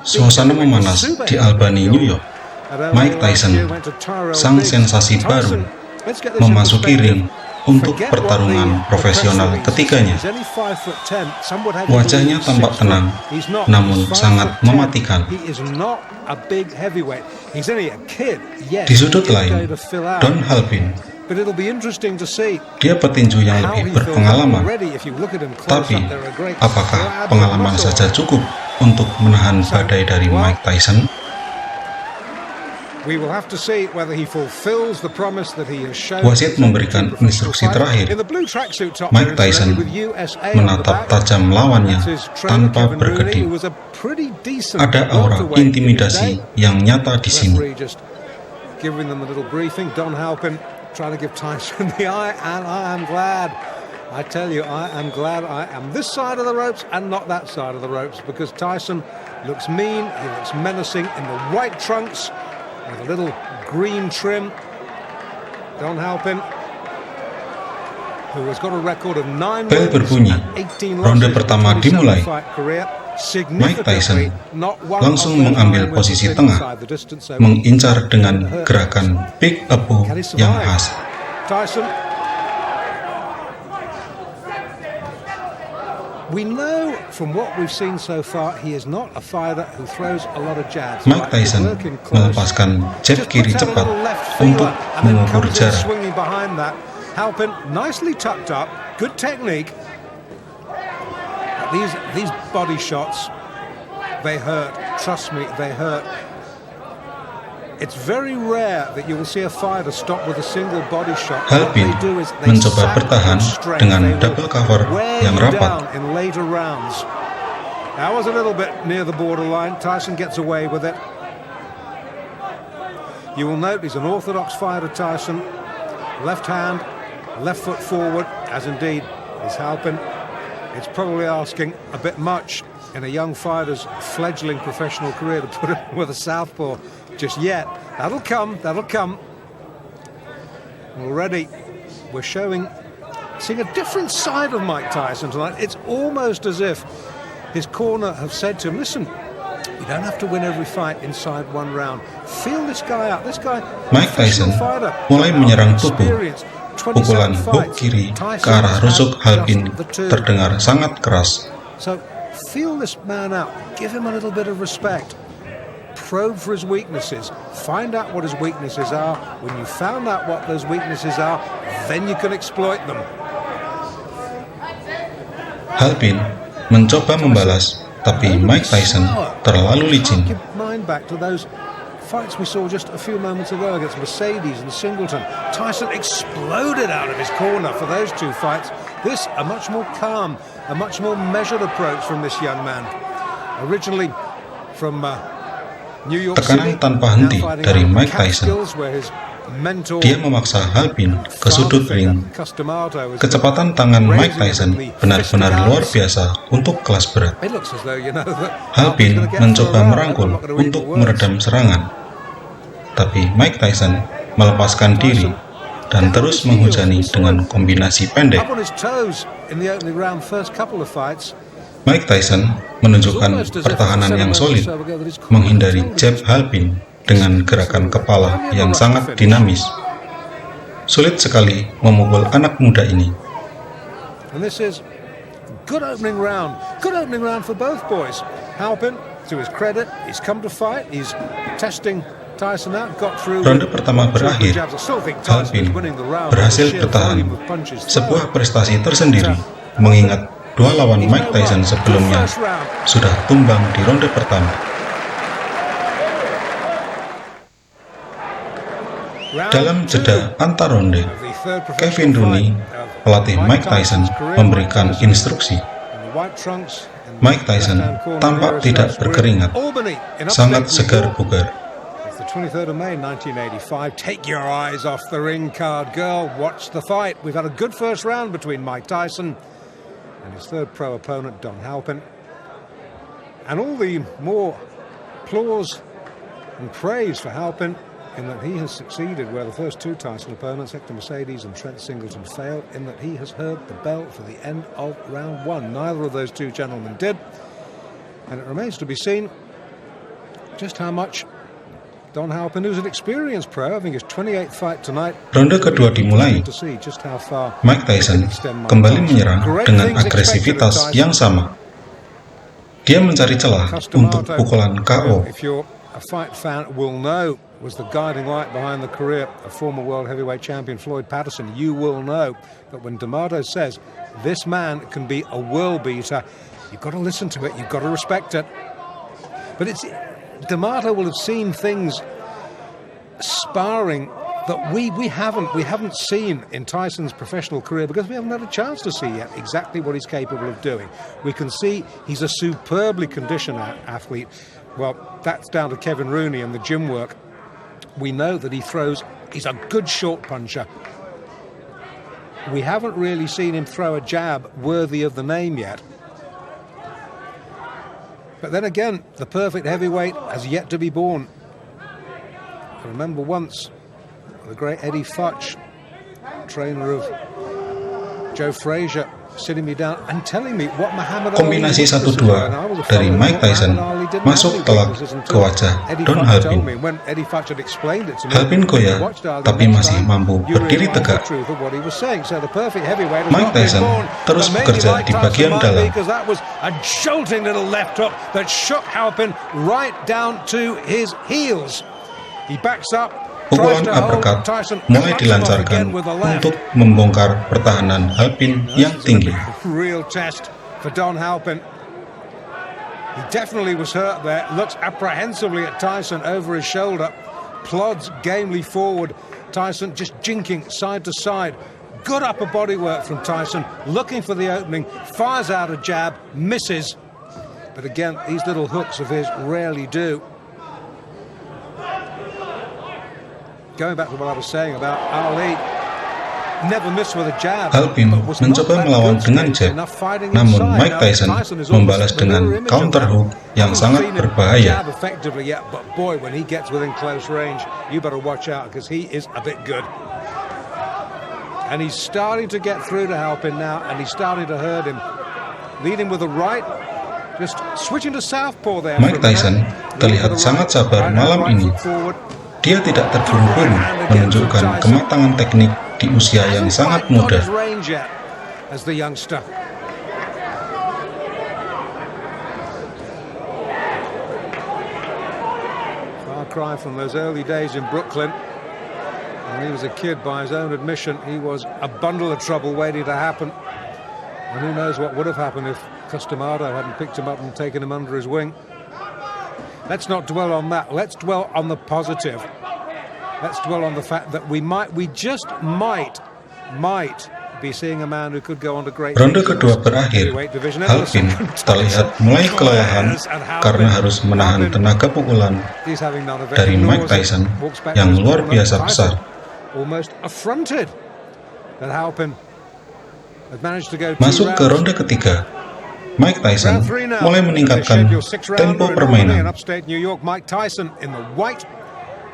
Suasana memanas di Albany, New York. Mike Tyson, sang sensasi baru, memasuki ring untuk pertarungan profesional ketiganya. Wajahnya tampak tenang, namun sangat mematikan. Di sudut lain, Don Halpin, dia petinju yang lebih berpengalaman. Tapi, apakah pengalaman saja cukup untuk menahan badai dari Mike Tyson? Wasit memberikan instruksi terakhir. Mike Tyson menatap tajam lawannya tanpa berkedip. Ada aura intimidasi yang nyata di sini. Don Halpin trying to give Tyson the eye, and I am glad. I tell you, I am glad I am this side of the ropes and not that side of the ropes, because Tyson looks mean, he looks menacing in the white trunks with a little green trim. Don Halpin, who has got a record of 9 Bel berbunyi, ronde pertama dimulai. Mike Tyson langsung mengambil posisi tengah, mengincar dengan gerakan pick up yang khas. Mike Tyson melepaskan jab kiri cepat untuk mengukur jarak. Halpin nicely tucked up, good technique. These body shots, they hurt. Trust me, they hurt. It's very rare that you will see a fighter stop with a single body shot. Halpin mencoba bertahan dengan double cover yang rapat. In later rounds. That was a little bit near the borderline. Tyson gets away with it. You will note he's an orthodox fighter, Tyson. Left hand, left foot forward, as indeed is Halpin. It's probably asking a bit much in a young fighter's fledgling professional career to put him with a southpaw just yet. That'll come, that'll come. Already, we're seeing a different side of Mike Tyson tonight. It's almost as if his corner have said to him, listen, you don't have to win every fight inside one round. Feel this guy out. This guy, Mike Tyson mulai menyerang tubuh. Pukulan hook kiri ke arah rusuk Halpin terdengar sangat keras. So feel this man out. Give him a little bit of respect. Probe for his weaknesses. Find out what his weaknesses are. When you found out what those weaknesses are, then you can exploit them. Halpin mencoba membalas, tapi Mike Tyson terlalu licin. Fights we saw just a few moments ago against Mercedes and Singleton. Tyson exploded out of his corner for those two fights. This, a much more calm, a much more measured approach from this young man. Originally from New York City. Tekanan tanpa henti dari Mike Tyson. Dia memaksa Halpin ke sudut ring. Kecepatan tangan Mike Tyson benar-benar luar biasa untuk kelas berat. Halpin mencoba merangkul untuk meredam serangan, tapi Mike Tyson melepaskan diri dan terus menghujani dengan kombinasi pendek. Mike Tyson menunjukkan pertahanan yang solid, menghindari jab Halpin dengan gerakan kepala yang sangat dinamis. Sulit sekali memukul anak muda ini. And this is good opening round. Good opening round for both boys. Halpin, to his credit, he's come to fight. He's testing Tyson out. Got through. Ronde pertama berakhir. Halpin berhasil bertahan. Sebuah prestasi tersendiri, mengingat dua lawan Mike Tyson sebelumnya sudah tumbang di ronde pertama. Dalam jeda antar ronde, Kevin Rooney, pelatih Mike Tyson, memberikan instruksi. Mike Tyson tampak tidak berkeringat, sangat segar bugar. 23rd of May 1985. Take your eyes off the ring card, girl. Watch the fight. We've had a good first round between Mike Tyson and his third pro opponent, Don Halpin. And all the more applause and praise for Halpin in that he has succeeded where the first two Tyson opponents, Hector Mercedes and Trent Singleton, failed, in that he has heard the bell for the end of round one. Neither of those two gentlemen did, and it remains to be seen just how much Don Halpin, who's an experienced pro, having his 28th fight tonight. Ronde kedua dimulai. Mike Tyson kembali menyerang dengan agresivitas yang sama. Dia mencari celah untuk pukulan KO. If you're a fight fan, will know was the guiding light behind the career of former world heavyweight champion Floyd Patterson. You will know that when D'Amato says this man can be a world beater, you've got to listen to it, you've got to respect it. But it's D'Amato will have seen things sparring that we haven't seen in Tyson's professional career, because we haven't had a chance to see yet exactly what he's capable of doing. We can see he's a superbly conditioned athlete. Well, that's down to Kevin Rooney and the gym work. We know that he's a good short puncher. We haven't really seen him throw a jab worthy of the name yet. But then again, the perfect heavyweight has yet to be born. I remember once the great Eddie Futch, trainer of Joe Frazier, sitting me down and telling me what Muhammad Ali. Kombinasi 1-2 dari Mike Tyson masuk telak ke wajah Don Halpin. Halpin goyah, tapi masih mampu berdiri tegak. Mike Tyson terus bekerja di bagian dalam. A jolting little left hook that shook Halpin right down to his heels. He backs up. Pukulan uppercut mulai dilancarkan untuk membongkar pertahanan Halpin yang tinggi. Real test for Don Halpin. He definitely was hurt there. Looks apprehensively at Tyson over his shoulder. Plods gamely forward. Tyson just jinking side to side. Good upper body work from Tyson. Looking for the opening. Fires out a jab. Misses. But again, these little hooks of his rarely do. Going back to what I was saying about Ali, never missed with a jab. Halpin mencoba melawan dengan jab, namun Mike Tyson membalas dengan counter hook yang sangat berbahaya. But boy, when he gets within close range, you better watch out, because he is a bit good. And he's starting to get through to Halpin now, and he's starting to hurt him. Leading with the right, just switching to southpaw there. Mike Tyson terlihat sangat sabar malam ini. Dia tidak terburu-buru menunjukkan kematangan teknik di usia yang sangat muda. Far cry from those early days in Brooklyn. When he was a kid, by his own admission, he was a bundle of trouble waiting to happen. And who knows what would have happened if Customado hadn't picked him up and taken him under his wing. Let's not dwell on that. Let's dwell on the positive. Let's dwell on the fact that we just might be seeing a man who could go on to great. Ronde kedua berakhir. Halpin terlihat mulai kelelahan karena harus menahan tenaga pukulan dari Mike Tyson yang luar biasa besar. Almost affronted that Halpin had managed to go. Masuk ke ronde ketiga. Mike Tyson mulai meningkatkan tempo permainan. Upstate New York, Mike Tyson in the white,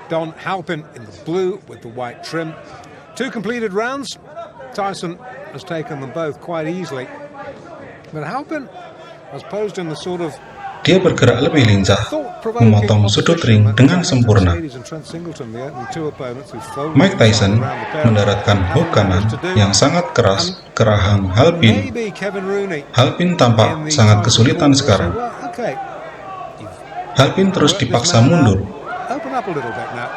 Don Halpin in the blue with the white trim. 2 completed rounds. Tyson has taken them both quite easily. But Halpin has posed in the sort of. Dia bergerak lebih lincah, memotong sudut ring dengan sempurna. Mike Tyson mendaratkan hook kanan yang sangat keras ke rahang Halpin. Halpin tampak sangat kesulitan sekarang. Halpin terus dipaksa mundur.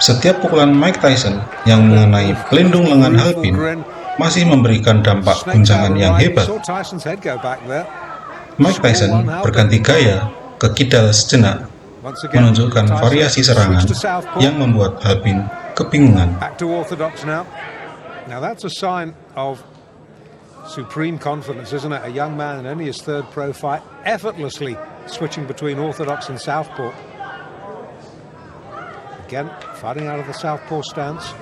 Setiap pukulan Mike Tyson yang mengenai pelindung lengan Halpin masih memberikan dampak guncangan yang hebat. Mike Tyson berganti gaya ke kidal sejenak, menunjukkan variasi serangan yang membuat Halpin kebingungan. Now that's a sign of supreme confidence, isn't it? A young man in only his 3rd pro fight, effortlessly switching between orthodox and southpaw. Again, fighting out of the southpaw stance.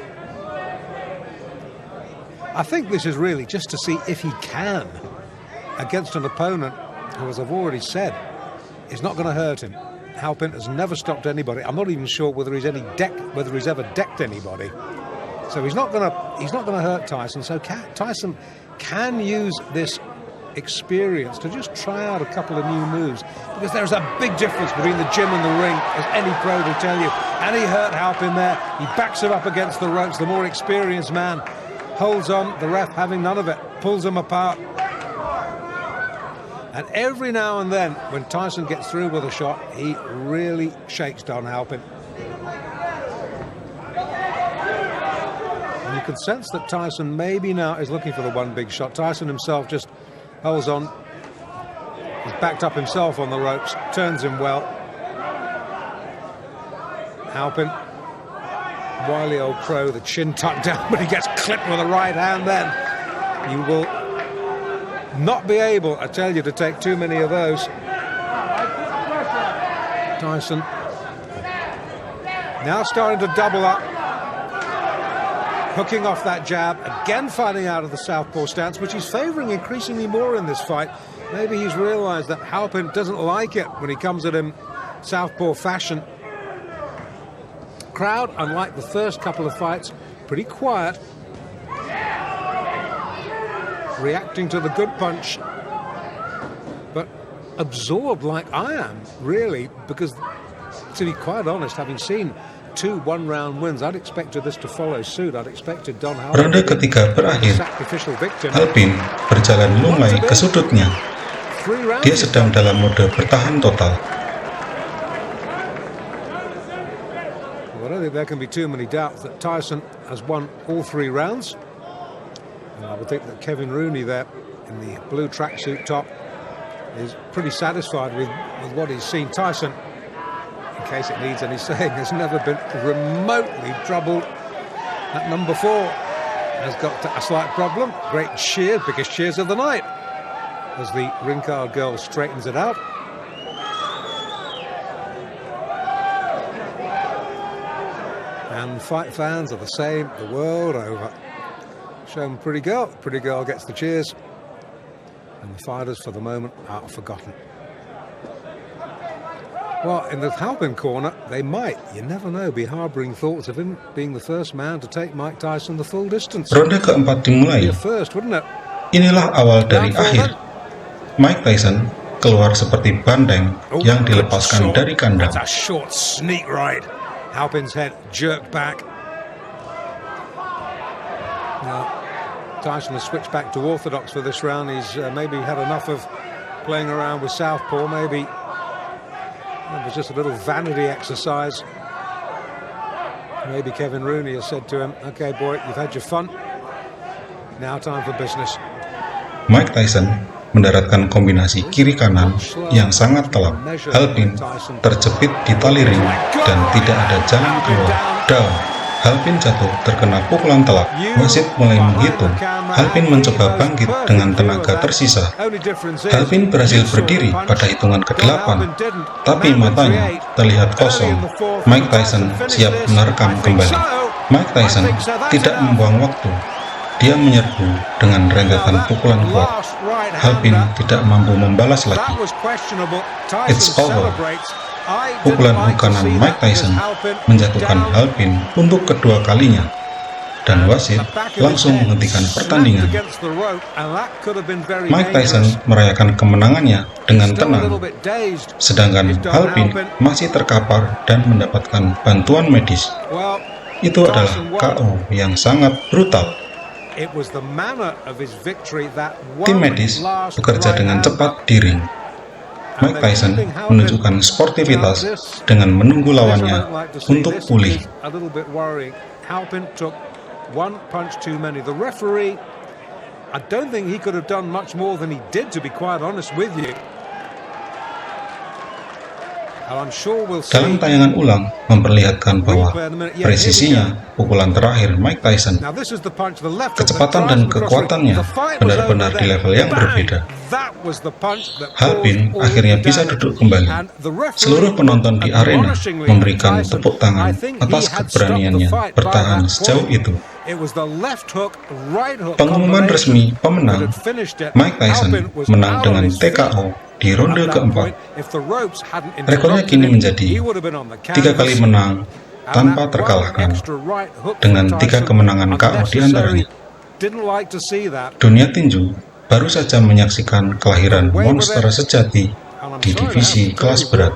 I think this is really just to see if he can, against an opponent who, as I've already said, is not going to hurt him. Halpin has never stopped anybody. I'm not even sure whether he's ever decked anybody. So he's not gonna hurt Tyson. So Tyson can use this experience to just try out a couple of new moves, because there's a big difference between the gym and the ring, as any pro will tell you. And he hurt Halpin there. He backs him up against the ropes. The more experienced man holds on, the ref having none of it, pulls him apart. And every now and then, when Tyson gets through with a shot, he really shakes Don Halpin. And you can sense that Tyson maybe now is looking for the one big shot. Tyson himself just holds on. He's backed up himself on the ropes, turns him well. Halpin, wily old pro, the chin tucked down, but he gets clipped with a right hand then. You will not be able, I tell you, to take too many of those. Tyson now starting to double up, hooking off that jab, again fighting out of the southpaw stance, which he's favouring increasingly more in this fight. Maybe he's realised that Halpin doesn't like it when he comes at him southpaw fashion. Crowd, unlike the first couple of fights, pretty quiet, reacting to the good punch, but absorbed like I am, really, because, to be quite honest, having seen 2 one-round wins, I'd expected this to follow suit. I'd expected Don Halpin. Ronde ketiga berakhir. Halpin berjalan lunglai ke sudutnya. Dia sedang dalam mode bertahan total. Well, I don't think there can be too many doubts that Tyson has won all 3 rounds. And I would think that Kevin Rooney there in the blue tracksuit top is pretty satisfied with what he's seen. Tyson, in case it needs any saying, has never been remotely troubled. That number 4 has got a slight problem. Great cheer, biggest cheers of the night, as the ring card girl straightens it out. And fight fans are the same the world over. Show them pretty girl. Pretty girl gets the cheers. And the fighters, for the moment, are forgotten. Well, in the Halpin corner, they might, you never know, be harbouring thoughts of him being the first man to take Mike Tyson the full distance. Ronde keempat dimulai. First, wouldn't it? Inilah awal dari akhir. Mike Tyson keluar seperti banteng yang dilepaskan dari kandang. That's a short sneak right. Halpin's head jerked back. Now, Tyson has switched back to orthodox for this round. He's maybe had enough of playing around with southpaw. Maybe it was just a little vanity exercise. Maybe Kevin Rooney has said to him, "Okay, boy, you've had your fun. Now time for business." Mike Tyson mendaratkan kombinasi kiri kanan yang sangat telak. Halpin terjepit di tali ring dan tidak ada jalan keluar. Down. Halpin jatuh terkena pukulan telak. Wasit mulai menghitung. Halpin mencoba bangkit dengan tenaga tersisa. Halpin berhasil berdiri pada hitungan ke-8, tapi matanya terlihat kosong. Mike Tyson siap menerkam kembali. Mike Tyson tidak membuang waktu. Dia menyerbu dengan rentetan pukulan kuat. Halpin tidak mampu membalas lagi. It's over. Pukulan kanan Mike Tyson menjatuhkan Halpin untuk kedua kalinya, dan wasit langsung menghentikan pertandingan. Mike Tyson merayakan kemenangannya dengan tenang, sedangkan Halpin masih terkapar dan mendapatkan bantuan medis. Itu adalah KO yang sangat brutal. Tim medis bekerja dengan cepat di ring. Mike Tyson menunjukkan sportivitas dengan menunggu lawannya untuk pulih. Halpin took one punch too many. The referee, I don't think he could have done much more than he did, to be quite honest with you. Dalam tayangan ulang memperlihatkan bahwa presisinya pukulan terakhir Mike Tyson, kecepatan dan kekuatannya benar-benar di level yang berbeda. Halpin akhirnya bisa duduk kembali. Seluruh penonton di arena memberikan tepuk tangan atas keberaniannya bertahan sejauh itu. Pengumuman resmi pemenang, Mike Tyson menang dengan TKO di ronde keempat. Rekornya kini menjadi 3 kali menang tanpa terkalahkan, dengan 3 kemenangan KO di antaranya. Dunia tinju baru saja menyaksikan kelahiran monster sejati di divisi kelas berat.